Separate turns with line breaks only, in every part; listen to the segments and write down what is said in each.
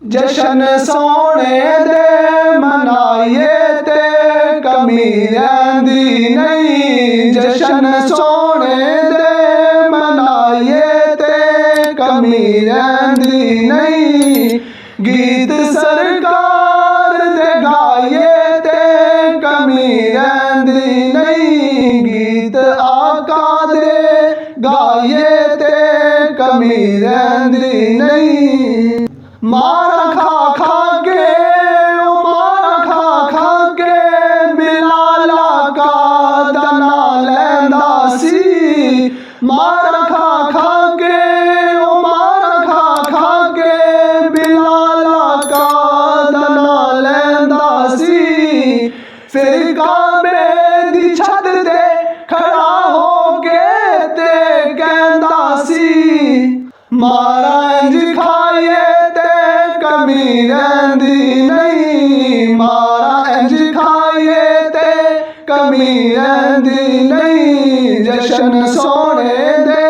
जशन सोने दे मनाइए ते कमी रहिंदी नहीं। जशन सोने दे मनाइए ते कमी रहिंदी नहीं। गीत सरकार दे गाइए ते कमी रहिंदी नहीं। गीत आका दे गाइए ते कमी रहिंदी नहीं। मारा खा खा के ओ मारा खा खा के बिलाला का दना लैंदा सी। मारा खा खा के ओ मारा खा खा के बिलाला का दना लैंदा सी। फिर काबे दी छत ते खड़ा हो के ते कहंदा सी। मारा इंज खाइए कमी रहिंदी नहीं। मारा इंज खाइए ते कमी रहिंदी नहीं। जशन सोने दे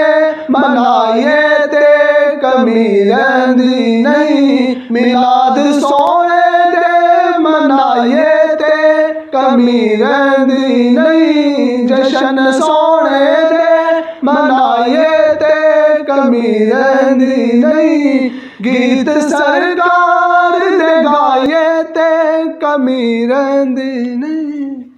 मनाइए ते कमी रहिंदी नहीं। मिलाद सोने दे मनाइए ते कमी रहिंदी नहीं। जशन सोने दे मनाइए ते कमी रहिंदी नहीं। गीत सरकार दे गाइए ते कमी रहिंदी नहीं।